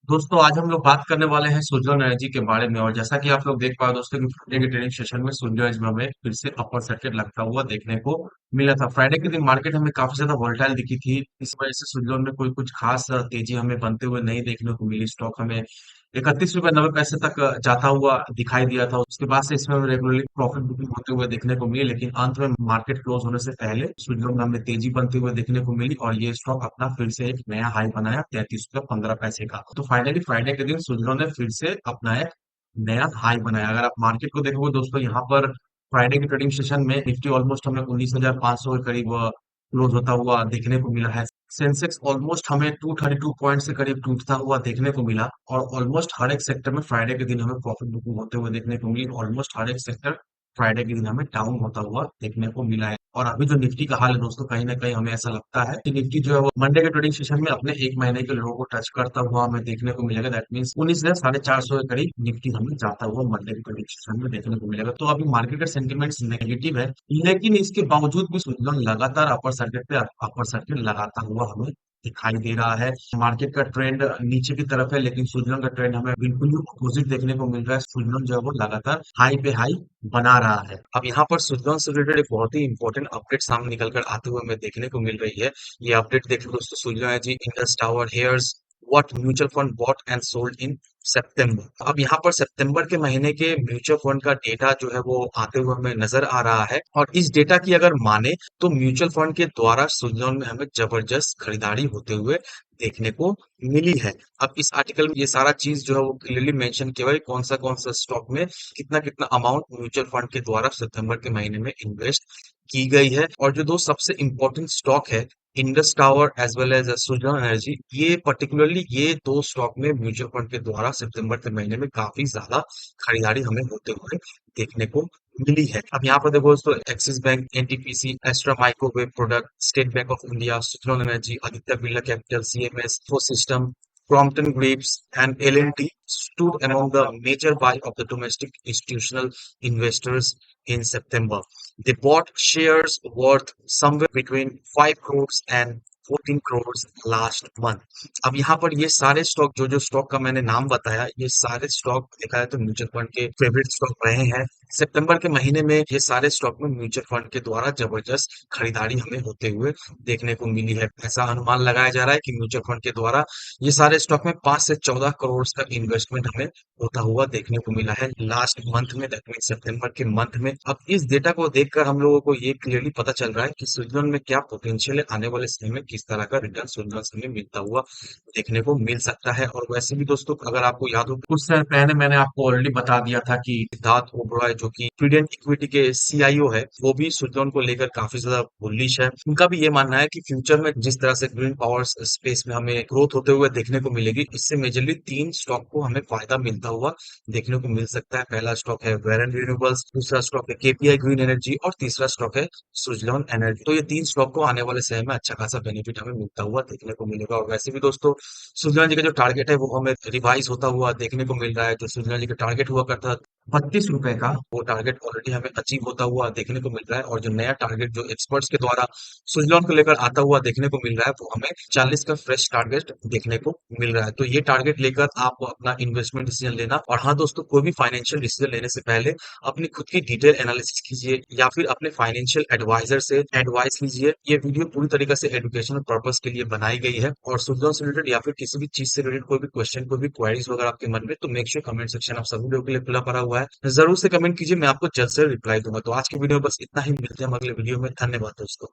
दोस्तों आज हम लोग बात करने वाले हैं सुजॉन एनर्जी के बारे में। और जैसा कि आप लोग देख पा रहे हो दोस्तों कि फ्राइडे के ट्रेडिंग सेशन में सुजॉन एनर्जी में हमें फिर से अपर सर्किट लगता हुआ देखने को मिला था। फ्राइडे के दिन मार्केट हमें काफी ज्यादा वोलेटाइल दिखी थी। इस वजह से सुजॉन में कोई कुछ खास तेजी हमें बनते हुए नहीं देखने को मिली। स्टॉक हमें 31 रुपए 90 पैसे तक जाता हुआ दिखाई दिया था। उसके बाद से इसमें हमें रेगुलरली प्रॉफिट बुकिंग होते हुए देखने को मिली, लेकिन अंत में मार्केट क्लोज होने से पहले सुजॉन में हमें तेजी बनते हुए देखने को मिली और ये स्टॉक अपना फिर से एक नया हाई बनाया 33 रुपए 15 पैसे का। तो फाइनली फ्राइडे के दिन सुजॉन ने फिर से अपना एक नया हाई बनाया। अगर आप मार्केट को देखोगे दोस्तों, यहाँ पर फ्राइडे के ट्रेडिंग सेशन में निफ्टी ऑलमोस्ट हमें 19,500 के करीब क्लोज होता हुआ देखने को मिला है। सेंसेक्स ऑलमोस्ट हमें 232 पॉइंट से करीब टूटता हुआ देखने को मिला और ऑलमोस्ट हर एक सेक्टर में फ्राइडे के दिन हमें प्रॉफिट बुकिंग होते हुए देखने को मिली। ऑलमोस्ट हर एक सेक्टर फ्राइडे के दिन हमें डाउन होता हुआ देखने को मिला है। और अभी जो निफ्टी का हाल है दोस्तों, कहीं ना कहीं हमें ऐसा लगता है कि निफ्टी जो है वो मंडे के ट्रेडिंग सेशन में अपने एक महीने के लो को टच करता हुआ हमें देखने को मिलेगा। दैट मीन्स 19,450 के करीब निफ्टी हमें जाता हुआ मंडे के ट्रेडिंग सेशन में देखने को मिलेगा। तो अभी मार्केट का सेंटिमेंट्स नेगेटिव है, लेकिन इसके बावजूद भी सुजन लगातार अपर सर्किट लगाता हुआ हमें दिखाई दे रहा है। मार्केट का ट्रेंड नीचे की तरफ है, लेकिन सुजन का ट्रेंड हमें बिल्कुल ही अपोजिट देखने को मिल रहा है। सुजन जो है वो लगातार हाई पे हाई बना रहा है। अब यहाँ पर सुजन से रिलेटेड एक बहुत ही इंपॉर्टेंट अपडेट सामने निकल कर आते हुए हमें देखने को मिल रही है। ये अपडेट देखिए दोस्तों, सुजन है जी, Indus tower here's what mutual fund bought and sold in सितंबर। अब यहाँ पर सितंबर के महीने के म्यूचुअल फंड का डेटा जो है वो आते हुए हमें नजर आ रहा है और इस डेटा की अगर माने तो म्यूचुअल फंड के द्वारा सुजन में हमें जबरदस्त खरीदारी होते हुए देखने को मिली है। अब इस आर्टिकल में ये सारा चीज जो है वो क्लियरली मेंशन किया हुआ है कौन सा स्टॉक में कितना कितना अमाउंट म्यूचुअल फंड के द्वारा सितंबर के महीने में इन्वेस्ट की गई है। और जो दो सबसे इंपॉर्टेंट स्टॉक है, Indus tower as well as Suzlon energy, ये पर्टिकुलरली ये दो स्टॉक में म्यूचुअल फंड के द्वारा सितंबर के महीने में काफी ज्यादा खरीदारी हमें होते हुए देखने को मिली है। अब यहाँ पर देखो दोस्तों, Axis bank, NTPC, Astra microwave product, state bank of India, Suzlon energy, Aditya Birla capital, CMS, system, Crompton Greaves and L&T stood among the major buy of the domestic institutional investors in September. They bought shares worth somewhere between 5 crores and 14 crores last month. अब यहाँ पर ये सारे stock जो stock का मैंने नाम बताया, ये सारे स्टॉक देखा है तो म्यूचुअल फंड के फेवरेट स्टॉक रहे हैं। सितंबर के महीने में ये सारे स्टॉक में म्यूचुअल फंड के द्वारा जबरदस्त खरीदारी हमें होते हुए देखने को मिली है। ऐसा अनुमान लगाया जा रहा है कि म्यूचुअल फंड के द्वारा ये सारे स्टॉक में 5 से 14 करोड़ तक इन्वेस्टमेंट हमें होता हुआ देखने को मिला है लास्ट मंथ में, दैट मीन सितंबर के मंथ में। अब इस डेटा को देखकर हम लोगों को ये क्लियरली पता चल रहा है कि स्विट्जरलैंड में क्या पोटेंशियल है, आने वाले समय में किस तरह का रिटर्न स्विट्जरलैंड से हमें मिलता हुआ देखने को मिल सकता है। और वैसे भी दोस्तों, अगर आपको याद हो, कुछ समय पहले मैंने आपको ऑलरेडी बता दिया था कि सिद्धार्थ ओबरॉय जो कि प्रूडेंट इक्विटी के सीआईओ है, वो भी स्विट्जरलैंड को लेकर काफी ज्यादा बुलिश है। उनका भी ये मानना है कि फ्यूचर में जिस तरह से ग्रीन पावर स्पेस में हमें ग्रोथ होते हुए देखने को मिलेगी, इससे मेजरली तीन स्टॉक को हमें फायदा मिलता हुआ देखने को मिल सकता है। पहला स्टॉक है वेरन रिन्यूएबल्स, दूसरा स्टॉक है केपीआई ग्रीन एनर्जी और तीसरा स्टॉक है सुजलॉन एनर्जी। तो ये तीन स्टॉक को आने वाले समय में अच्छा खासा बेनिफिट हमें मिलता हुआ देखने को मिलेगा। और वैसे भी दोस्तों, सुजलॉन जी का जो टारगेट है वो हमें रिवाइज होता हुआ देखने को मिल रहा है। जो सुजलॉन जी का टारगेट हुआ करता 32 रुपए का, वो टारगेट ऑलरेडी हमें अचीव होता हुआ देखने को मिल रहा है। और जो नया टारगेट जो एक्सपर्ट्स के द्वारा सुजलॉन को लेकर आता हुआ देखने को मिल रहा है, वो हमें 40 का फ्रेश टारगेट देखने को मिल रहा है। तो ये टारगेट लेकर आप अपना इन्वेस्टमेंट डिसीजन लेना। और हाँ दोस्तों, कोई भी फाइनेंशियल डिसीजन लेने से पहले अपनी खुद की डिटेल एनालिसिस कीजिए या फिर अपने फाइनेंशियल एडवाइजर से एडवाइस लीजिए। ये वीडियो पूरी तरीके से एजुकेशनल पर्पस के लिए बनाई गई है। और सुजलॉन से रिलेटेड या फिर किसी भी चीज से रिलेटेड कोई भी क्वेश्चन, कोई भी क्वेरीज वगैरह आपके मन में, तो मेक श्योर कमेंट सेक्शन आप सभी लोगों के लिए खुला पड़ा हुआ है। जरूर से कमेंट कीजिए, मैं आपको जल्द से रिप्लाई दूंगा। तो आज की वीडियो में बस इतना ही, मिलते हैं हम अगले वीडियो में। धन्यवाद दोस्तों।